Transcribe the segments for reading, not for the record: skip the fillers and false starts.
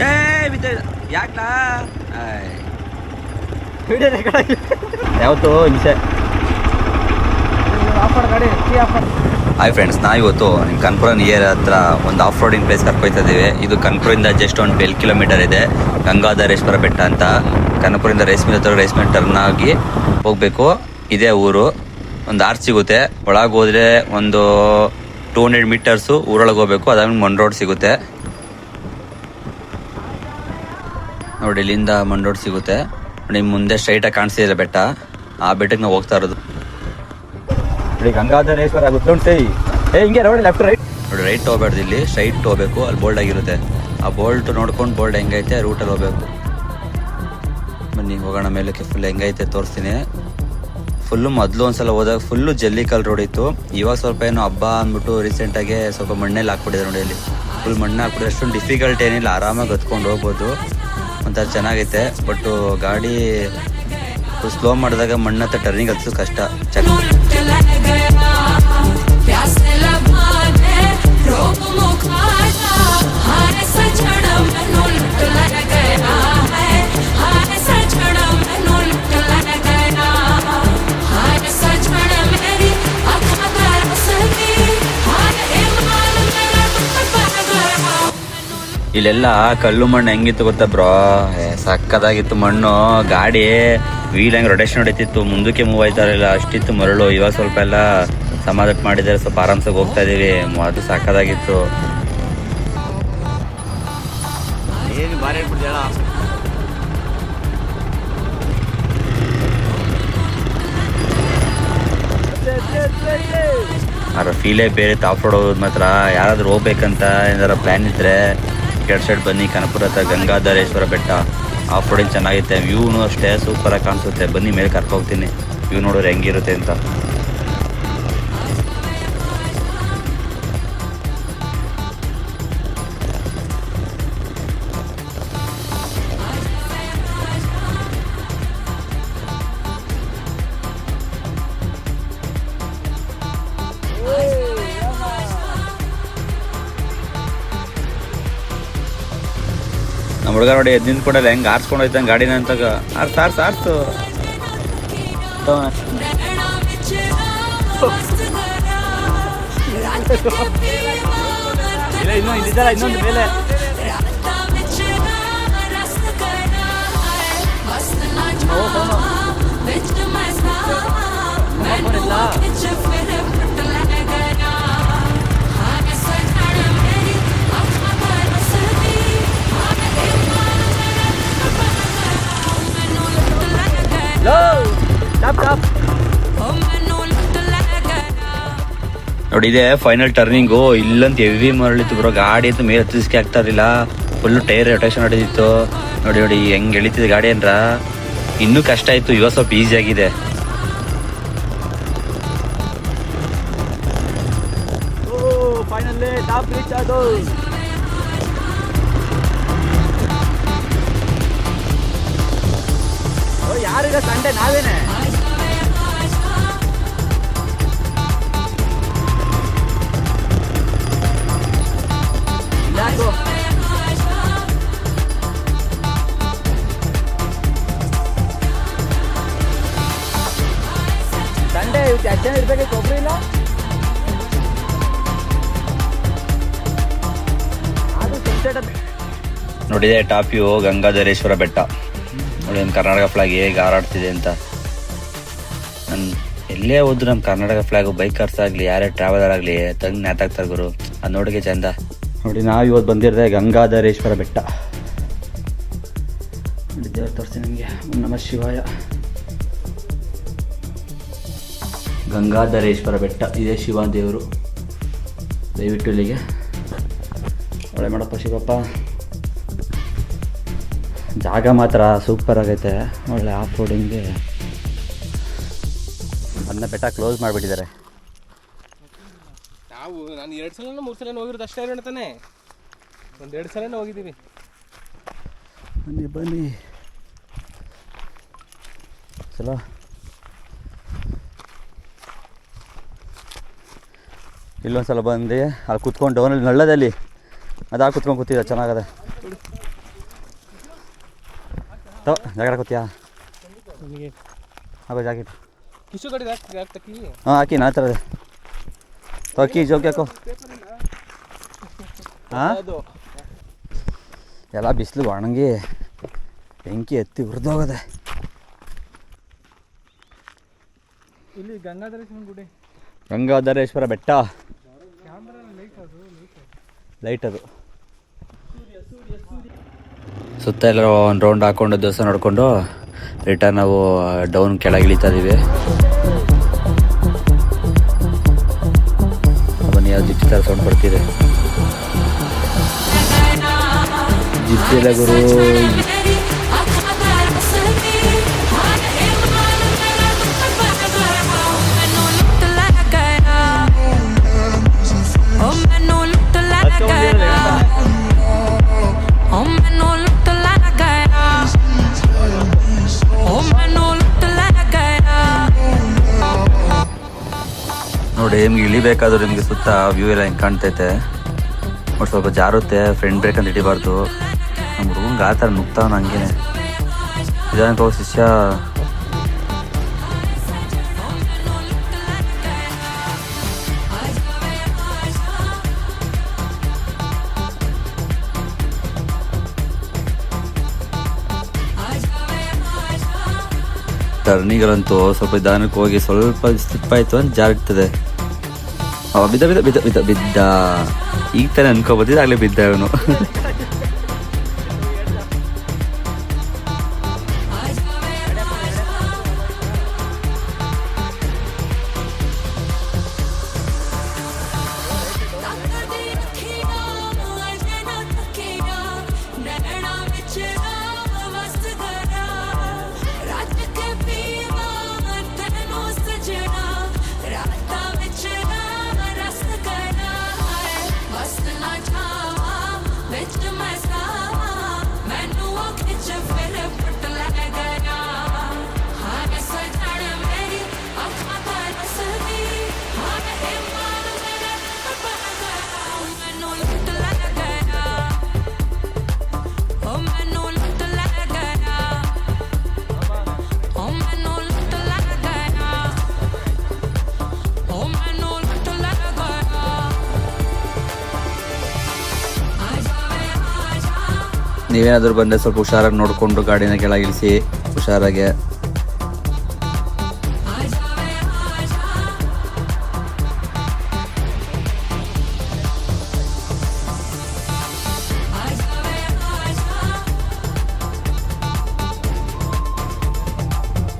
ಏ ಬಿದ್ದ ಯಾಕಲಾ ಯಾವತ್ತು ಹಿಂಸೆ. ಹಾಯ್ ಫ್ರೆಂಡ್ಸ್, ನಾವಿವತ್ತು ನಿಮ್ಮ ಕನಕಪುರ ನಿಯರ್ ಹತ್ರ ಒಂದು ಆಫ್ ರೋಡಿಂಗ್ ಪ್ಲೇಸ್ ಕರ್ಕೊಯ್ತಾ ಇದ್ದೀವಿ. ಇದು ಕನಕಪುರದಿಂದ ಜಸ್ಟ್ ಒಂದು 12 ಕಿಲೋಮೀಟರ್ ಇದೆ. ಗಂಗಾಧರೇಶ್ವರ ಬೆಟ್ಟ ಅಂತ. ಕನಕಪುರದಿಂದ ರೈಸ್ ಮಿಲ್ ಟರ್ನ್ ಆಗಿ ಹೋಗಬೇಕು. ಇದೇ ಊರು. ಒಂದು ಆರ್ಚ್ ಸಿಗುತ್ತೆ. ಒಳಗೆ ಹೋದರೆ ಒಂದು 200 ಮೀಟರ್ಸು ಊರೊಳಗೆ ಹೋಗ್ಬೇಕು. ಅದಾದ್ಮೇಲೆ ಮಣ್ ರೋಡ್ ಸಿಗುತ್ತೆ ನೋಡಿ. ಇಲ್ಲಿಂದ ಮಣ್ ರೋಡ್ ಸಿಗುತ್ತೆ. ನಿಮ್ಮ ಮುಂದೆ ಸ್ಟ್ರೈಟಾಗಿ ಕಾಣಿಸ್ತಿದೆ ಬೆಟ್ಟ. ಆ ಬೆಟ್ಟಕ್ಕೆ ನಾವು ಹೋಗ್ತಾ ಇರೋದು. ನೋಡಿ ಗಂಗಾಧರೇಶ್ವರ ಗೊತ್ತುಂಟು. ಹಿಂಗೆ ನೋಡಿ ಲೆಫ್ಟ್ ರೈಟ್ ನೋಡಿ. ರೈಟ್ ಹೋಗ್ಬಾರ್ದು, ಇಲ್ಲಿ ಸ್ಟ್ರೈಟ್ ಹೋಗ್ಬೇಕು. ಅಲ್ಲಿ ಬೋಲ್ಡ್ ಆಗಿರುತ್ತೆ. ಆ ಬೋಲ್ಟ್ ನೋಡ್ಕೊಂಡು ಬೋಲ್ಡ್ ಹೆಂಗೈತೆ ರೂಟಲ್ಲಿ ಹೋಗ್ಬೇಕು. ಬನ್ನಿ ಹೋಗೋಣ ಮೇಲಕ್ಕೆ. ಫುಲ್ ಹೆಂಗೈತೆ ತೋರಿಸ್ತೀನಿ. ಫುಲ್ಲು ಮೊದಲು ಒಂದ್ಸಲ ಹೋದಾಗ ಫುಲ್ಲು ಜಲ್ಲಿಕಲ್ ರೋಡ್ ಇತ್ತು. ಇವಾಗ ಸ್ವಲ್ಪ ಏನೋ ಹಬ್ಬ ಅಂದ್ಬಿಟ್ಟು ರೀಸೆಂಟಾಗಿ ಸ್ವಲ್ಪ ಮಣ್ಣೆಲ್ಲ ಹಾಕ್ಬಿಟ್ಟಿದೆ ನೋಡಿ. ಇಲ್ಲಿ ಫುಲ್ ಮಣ್ಣು ಹಾಕ್ಬಿಟ್ಟಿದೆ. ಅಷ್ಟೊಂದು ಡಿಫಿಕಲ್ಟ್ ಏನಿಲ್ಲ, ಆರಾಮಾಗಿ ಹತ್ಕೊಂಡು ಹೋಗ್ಬೋದು. ಒಂಥರ ಚೆನ್ನಾಗೈತೆ. ಬಟ್ಟು ಗಾಡಿ ಸ್ಲೋ ಮಾಡಿದಾಗ ಮಣ್ಣು ಹತ್ರ ಟರ್ನಿಂಗ್ ಹಚ್ಚೋದು ಕಷ್ಟ. ಇಲ್ಲೆಲ್ಲ ಕಲ್ಲು ಮಣ್ಣು ಹೆಂಗಿತ್ತು ಗೊತ್ತಾ ಬ್ರೋ? ಸಕ್ಕದಾಗಿತ್ತು ಮಣ್ಣು. ಗಾಡಿ ವೀಲ್ ಹೆಂಗೆ ರೊಟೇಷನ್ ಹೊಡಿತಿತ್ತು, ಮುಂದಕ್ಕೆ ಮೂವ್ ಆಯ್ತಾ ಇರಲಿಲ್ಲ, ಅಷ್ಟಿತ್ತು ಮರಳು. ಇವಾಗ ಸ್ವಲ್ಪ ಎಲ್ಲ ಸಮಾಧಾನ ಮಾಡಿದ್ದಾರೆ, ಸ್ವಲ್ಪ ಆರಾಮ್ಸಾಗಿ ಹೋಗ್ತಾ ಇದೀವಿ. ಅದು ಸಕ್ಕದಾಗಿತ್ತು. ಏನು ಬಾರಿ ಹೇಳ್ಬಿಡ್ತೀಯಲ್ಲ. ಅದರ ಫೀಲೇ ಬೇರೆ. ಆಫ್ ರೋಡ್ ಹೋಗೋದು ಮಾತ್ರ. ಯಾರಾದ್ರೂ ಹೋಗ್ಬೇಕಂತ ಏನಾರ ಪ್ಲ್ಯಾನ್ ಇದ್ರೆ ಕೆಡ್ ಸೈಡ್ ಬನ್ನಿ. ಕನಕಪುರ ಹತ್ರ ಗಂಗಾಧರೇಶ್ವರ ಬೆಟ್ಟ ಆಫ್ ರೋಡಿಂಗ್ ಚೆನ್ನಾಗಿರುತ್ತೆ. ವ್ಯೂನು ಅಷ್ಟೇ ಸೂಪರಾಗಿ ಕಾಣಿಸುತ್ತೆ. ಬನ್ನಿ ಮೇಲೆ ಕರ್ಕೋಗ್ತೀನಿ, ವ್ಯೂ ನೋಡಿದ್ರೆ ಹೆಂಗಿರುತ್ತೆ ಅಂತ. ನಮ್ಮ ಹುಡುಗ ನೋಡಿ ಎದ್ದು ನಿಂತ್ಕೊಂಡಲ್ಲ ಹೆಂಗೆ ಆರ್ಸ್ಕೊಂಡು ಹೋಯ್ತಂಗೆ ಗಾಡಿನ ಅಂತ. ಆರ್ಸು ಇನ್ನೊಂದು ಮೇಲೆ ನೋಡಿ. ಇದೆ ಫೈನಲ್ ಟರ್ನಿಂಗು. ಇಲ್ಲಂತ ಹೆವಿ ಮರಳಿತ್ತು ಬ್ರೋ. ಗಾಡಿ ಅಂತೂ ಮೇಲೆ ಹತ್ತಿಸ್ಕೆ ಆಗ್ತಾ ಇರಲಿಲ್ಲ. ಫುಲ್ಲು ಟೈರ್ ರೊಟೇಷನ್ ಹೊಡೆದಿತ್ತು ನೋಡಿ. ನೋಡಿ ಹೆಂಗೆ ಎಳಿತಿದೆ ಗಾಡಿ ಅಂದ್ರ. ಇನ್ನೂ ಕಷ್ಟ ಇತ್ತು, ಇವಾಗ ಸ್ವಲ್ಪ ಈಸಿ ಆಗಿದೆ. ಯಾರೀಗ ಸಂಡೆ ನಾವೇನೆ. ಸಂಡೆ ಅಚ್ಚನೆ ಇರ್ಬೇಕು, ಒಬ್ರು ಇಲ್ಲ. ನೋಡಿದೆ ಟಾಪ್ ವ್ಯೂ ಗಂಗಾಧರೇಶ್ವರ ಬೆಟ್ಟ ನೋಡಿ. ನಮ್ಮ ಕರ್ನಾಟಕ ಫ್ಲಾಗ್ ಹೇಗೆ ಹಾರಾಡ್ತಿದೆ ಅಂತ. ನಾನು ಎಲ್ಲೇ ಹೋದ್ರು ನಮ್ಮ ಕರ್ನಾಟಕ ಫ್ಲಾಗು ಬೈಕರ್ಸ್ ಆಗಲಿ ಯಾರೇ ಟ್ರಾವೆಲರ್ ಆಗಲಿ ತಂದು ನೇತಾಕ್ತಾರೆ ಗುರು. ಅದು ನೋಡಿಗೆ ಚಂದ ನೋಡಿ. ನಾವು ಇವತ್ತು ಬಂದಿರದೆ ಗಂಗಾಧರೇಶ್ವರ ಬೆಟ್ಟ ನೋಡಿ. ದೇವ್ರು ತೋರಿಸ್ತೀನಿ ನಿಮಗೆ. ನಮಃ ಶಿವಾಯ. ಗಂಗಾಧರೇಶ್ವರ ಬೆಟ್ಟ ಇದೆ ಶಿವ ದೇವರು. ದಯವಿಟ್ಟು ಇಲ್ಲಿಗೆ ಒಳ್ಳೆ ಮಾಡಪ್ಪ ಶಿವಪ್ಪ. ಜಾಗ ಮಾತ್ರ ಸೂಪರ್ ಆಗೈತೆ. ಒಳ್ಳೆ ಆಫ್ ರೋಡಿಂಗ್ಗೆ. ಅದನ್ನ ಬೆಟ್ಟ ಕ್ಲೋಸ್ ಮಾಡಿಬಿಟ್ಟಿದ್ದಾರೆ. ನಾನು 2 ಸಲ 3 ಸಲ ಹೋಗಿರೋದು ಅಷ್ಟೇ ತಾನೆ. 1-2 ಸಲ ಹೋಗಿದ್ದೀವಿ. ಬನ್ನಿ ಬನ್ನಿ ಸಲ. ಇಲ್ಲೊಂದು ಸಲ ಬಂದು ಅಲ್ಲಿ ಕುತ್ಕೊಂಡು ಡೌನಲ್ಲಿ ನಳ್ಳದಲ್ಲಿ ಅದು ಕುತ್ಕೊಂಡು ಕೂತಿದ್ದೆ. ಚೆನ್ನಾಗದೆ. ಜಾಗ ಕೂತಿಯಾ ನಿಮಗೆ ಹಾಕೋ ಜಾಕೆಟ್ ಕಿಶು ಗಾಡಿ ಹಾಕ್ತಕ್ಕಿ ಹಾಂ ಹಾಕಿ ನಾ ಥರದೇ ಅಕ್ಕಿ ಜೋಗಿ ಹಾಕೋ ಹಾಂ ಅದು ಎಲ್ಲ ಬಿಸಿಲು ಒಣಗಿ ಬೆಂಕಿ ಎತ್ತಿ ಹುರಿದೋಗದೆ. ಇಲ್ಲಿ ಗಂಗಾಧರೇಶ್ವರ ಗುಡಿ, ಗಂಗಾಧರೇಶ್ವರ ಬೆಟ್ಟ, ಲೈಟ್ ಅದು. ಸುತ್ತ ಎಲ್ಲ ಒಂದು ರೌಂಡ್ ಹಾಕೊಂಡು ದೇವಸ್ಥಾನ ನೋಡಿಕೊಂಡು ರಿಟರ್ನ್ ನಾವು ಡೌನ್ ಕೆಳಗೆ ಇಳಿತಾ ಇದೀವಿ. ಬನ್ನಿ, ಯಾವ ಜಿಪ್ಸಿ ಥರ ಸೌಂಡ್ ಬರ್ತಿದೆ. ಜಿಪ್ಸಿ ಎಲ್ಲ ಗುರು. ನೋಡಿ ನಿಮ್ಗೆ ಇಳಿಬೇಕಾದ್ರೂ ನಿಮಗೆ ಸುತ್ತ ವ್ಯೂ ಎಲ್ಲ ಹೆಂಗೆ ಕಾಣ್ತೈತೆ. ಬಟ್ ಸ್ವಲ್ಪ ಜಾರುತ್ತೆ, ಫ್ರೆಂಡ್ ಬ್ರೇಕ್ ಅಂತ ಹಿಡಿಬಾರ್ದು. ನಮ್ಮ ಹುಡುಗಂಗೆ ಆ ಥರ ನುಗ್ತಾವ ಹಂಗೇನೆ. ಇದಾನಕ ಶಿಷ್ಯ ಟರ್ನಿಗಳಂತೂ ಸ್ವಲ್ಪ ನಿಧಾನಕ್ಕೆ ಹೋಗಿ ಸ್ವಲ್ಪ ಸ್ಲಿಪ್ ಆಯಿತು ಅಂತ ಜಾರಿರ್ತದೆ. ಬಿದ್ದ ಬಿದ್ದ ಬಿದ್ದ ಬಿದ್ದ ಬಿದ್ದ ಈಗ ತಾನೇ ಅನ್ಕೋಬೋದಿದ್ದು, ಆಗಲೇ ಬಿದ್ದ ಅವನು. ನೀವೇನಾದರೂ ಬಂದರೆ ಸ್ವಲ್ಪ ಹುಷಾರಾಗಿ ನೋಡಿಕೊಂಡು ಗಾಡಿನ ಕೆಳಗಿಳಿಸಿ ಹುಷಾರಾಗೆ.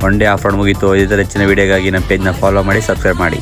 ಒನ್ ಡೇ ಆಫ್ ಮುಗೀತು. ಇದೇ ಥರ ಹೆಚ್ಚಿನ ವೀಡಿಯೋಗಾಗಿ ನಮ್ಮ ಪೇಜ್ನ ಫಾಲೋ ಮಾಡಿ, ಸಬ್ಸ್ಕ್ರೈಬ್ ಮಾಡಿ.